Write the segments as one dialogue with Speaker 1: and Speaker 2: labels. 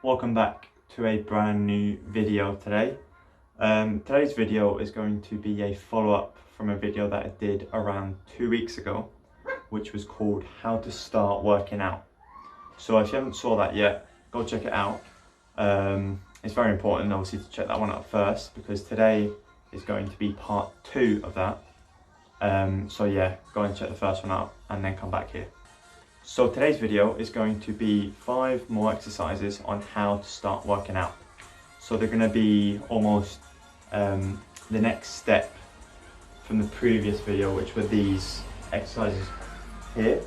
Speaker 1: Welcome back to a brand new video today. Today's video is going to be a follow-up from a video that I did around 2 weeks ago, which was called How to Start Working Out. So if you haven't saw that yet, go check it out. It's very important obviously to check that one out first, because today is going to be part 2 of that. So yeah, go and check the first one out and then come back here. So today's video is going to be 5 more exercises on how to start working out. So they're going to be almost the next step from the previous video, which were these exercises here,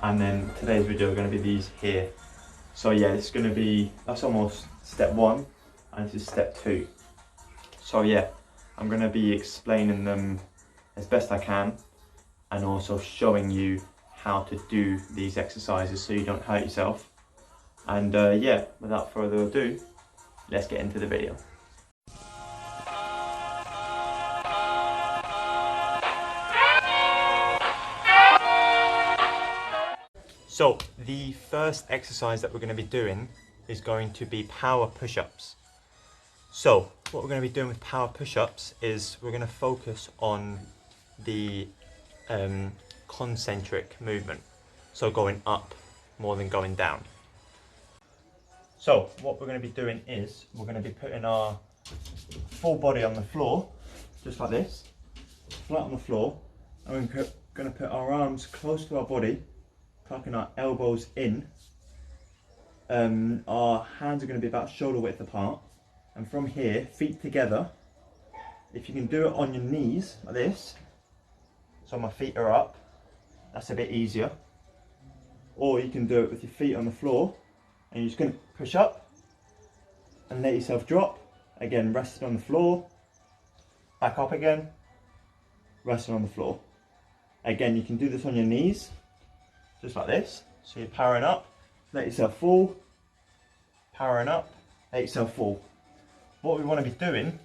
Speaker 1: and then today's video are going to be these here. So yeah, it's going to be, that's almost step 1 and this is step 2. So yeah, I'm going to be explaining them as best I can and also showing you how to do these exercises so you don't hurt yourself. And yeah, without further ado, let's get into the video. So the first exercise that we're going to be doing is going to be power push-ups. So what we're going to be doing with power push-ups is we're going to focus on the concentric movement, so going up more than going down. So what we're going to be doing is we're going to be putting our full body on the floor, just like this, flat on the floor, and we're going to put our arms close to our body, tucking our elbows in. Our hands are going to be about shoulder width apart, and from here, feet together. If you can do it on your knees like this, so my feet are up, that's a bit easier. Or you can do it with your feet on the floor and you're just going to push up and let yourself drop. Again, resting on the floor, back up again, resting on the floor. Again, you can do this on your knees, just like this. So you're powering up, let yourself fall, powering up, let yourself fall. What we want to be doing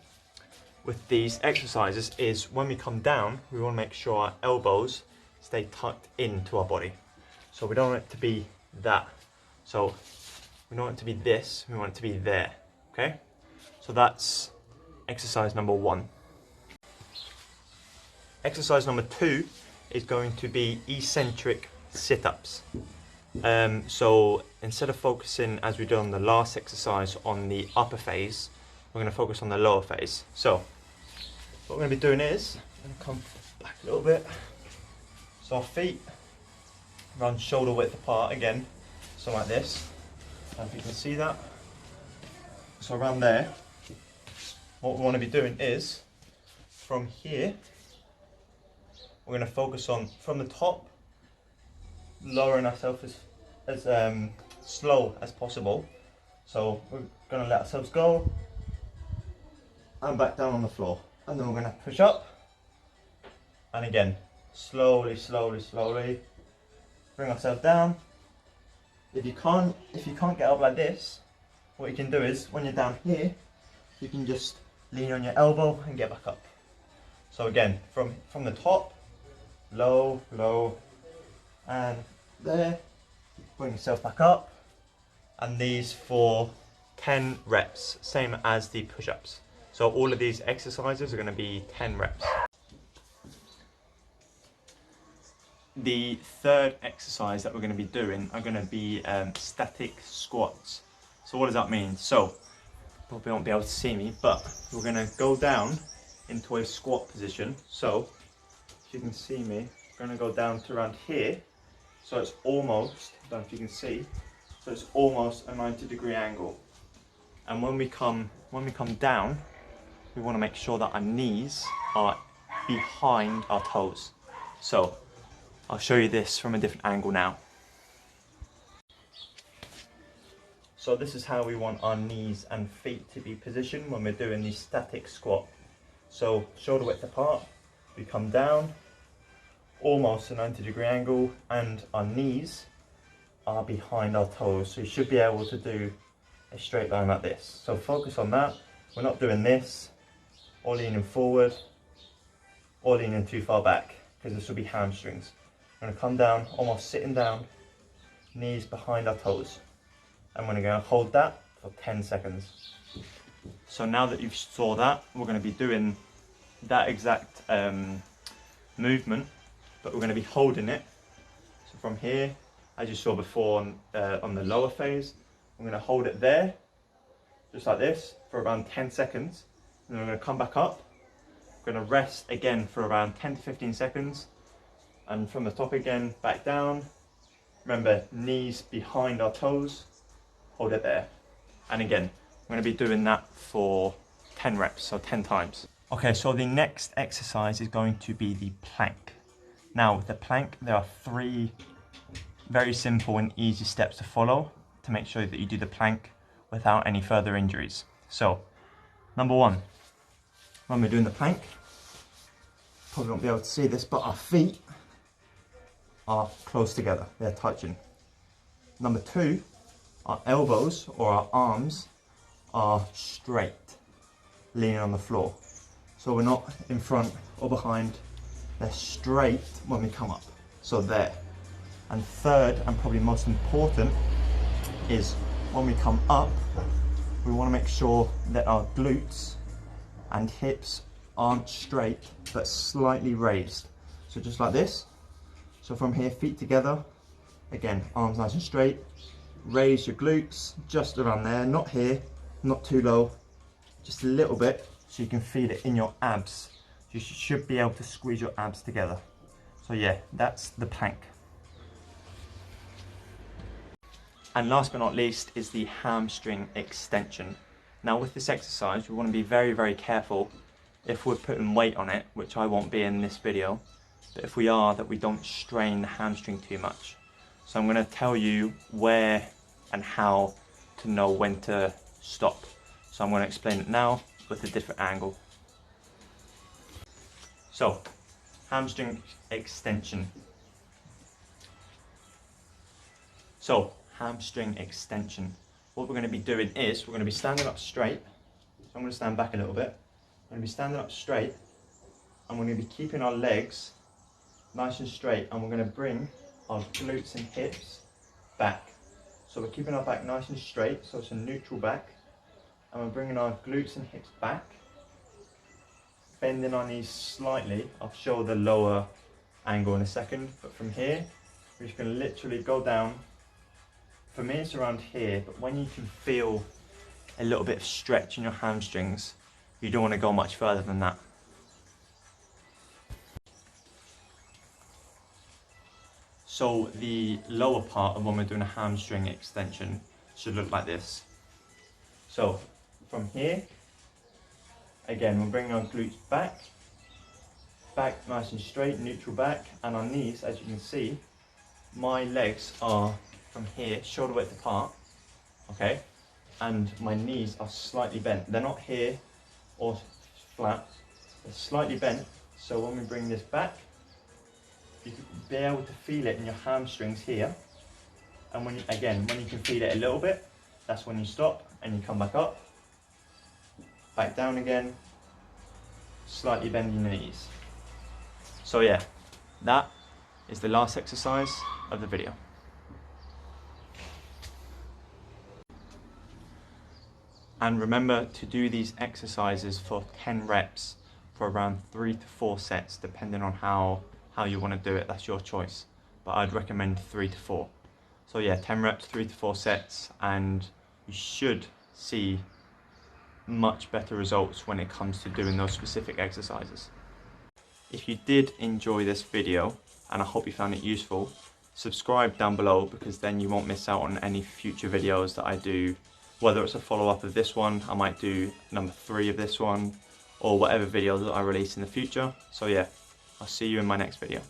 Speaker 1: with these exercises is when we come down, we want to make sure our elbows stay tucked into our body. So we don't want it to be that. So we don't want it to be this, we want it to be there, okay? So that's exercise number 1. Exercise number 2 is going to be eccentric sit-ups. So instead of focusing, as we did on the last exercise, on the upper phase, we're going to focus on the lower phase. So what we're going to be doing is, I'm going to come back a little bit. So our feet run shoulder width apart again, so like this. And if you can see that, so around there, what we want to be doing is, from here, we're going to focus on, from the top, lowering ourselves as slow as possible. So we're going to let ourselves go, and back down on the floor. And then we're going to push up, and again, slowly, slowly, slowly, bring ourselves down. If you can't get up like this, what you can do is, when you're down here, you can just lean on your elbow and get back up. So again, from the top, low, low, and there, bring yourself back up. And these for 10 reps, same as the push-ups. So all of these exercises are going to be 10 reps. The third exercise that we're going to be doing are going to be static squats. So what does that mean? So, probably won't be able to see me, but we're going to go down into a squat position. So, if you can see me, I'm going to go down to around here. So it's almost, I don't know if you can see, so it's almost a 90-degree angle. And when we come down, we want to make sure that our knees are behind our toes. So I'll show you this from a different angle now. So this is how we want our knees and feet to be positioned when we're doing the static squat. So shoulder width apart, we come down, almost a 90-degree angle, and our knees are behind our toes. So you should be able to do a straight line like this. So focus on that. We're not doing this, or leaning forward, or leaning too far back, because this will be hamstrings. We're going to come down, almost sitting down, knees behind our toes. And we're going to hold that So 10 seconds. So now that you've saw that, we're going to be doing that exact movement, but we're going to be holding it. So from here, as you saw before on the lower phase, I'm going to hold it there, just like this, for around 10 seconds. And then we're going to come back up. We're going to rest again for around 10 to 15 seconds. And from the top again, back down. Remember, knees behind our toes. Hold it there. And again, I'm going to be doing that for 10 reps, so 10 times. Okay, so the next exercise is going to be the plank. Now, with the plank, there are 3 very simple and easy steps to follow to make sure that you do the plank without any further injuries. So, number 1, when we're doing the plank, probably won't be able to see this, but our feet are close together, they're touching. Number 2, our elbows or our arms are straight, leaning on the floor. So we're not in front or behind, they're straight when we come up, so there. And third, and probably most important, is when we come up, we want to make sure that our glutes and hips aren't straight, but slightly raised. So just like this. So from here, feet together, again, arms nice and straight, raise your glutes just around there, not here, not too low, just a little bit, so you can feel it in your abs. You should be able to squeeze your abs together. So yeah, that's the plank. And last but not least is the hamstring extension. Now with this exercise, we want to be very, very careful if we're putting weight on it, which I won't be in this video, but if we are, that we don't strain the hamstring too much. So I'm going to tell you where and how to know when to stop. So I'm going to explain it now with a different angle. So, hamstring extension. So, hamstring extension. What we're going to be doing is, we're going to be standing up straight. So I'm going to stand back a little bit. I'm going to be standing up straight, and we're going to be keeping our legs nice and straight, and we're going to bring our glutes and hips back. So we're keeping our back nice and straight, so it's a neutral back, and we're bringing our glutes and hips back, bending our knees slightly. I'll show the lower angle in a second, but from here, we're just going to literally go down. For me, it's around here, but when you can feel a little bit of stretch in your hamstrings, you don't want to go much further than that. So the lower part of when we're doing a hamstring extension should look like this. So from here, again, we're bringing our glutes back nice and straight, neutral back, and our knees, as you can see, my legs are from here, shoulder width apart, okay? And my knees are slightly bent. They're not here or flat, they're slightly bent. So when we bring this back, you can be able to feel it in your hamstrings here. And when you can feel it a little bit, that's when you stop and you come back up, back down again, slightly bending your knees. So yeah, that is the last exercise of the video. And remember to do these exercises for 10 reps for around 3 to 4 sets, depending on how you want to do it. That's your choice, but I'd recommend 3 to 4. So yeah, 10 reps, 3 to 4 sets, and you should see much better results when it comes to doing those specific exercises. If you did enjoy this video, and I hope you found it useful, subscribe down below, because then you won't miss out on any future videos that I do. Whether it's a follow-up of this one, I might do number 3 of this one, or whatever videos that I release in the future. So yeah, I'll see you in my next video.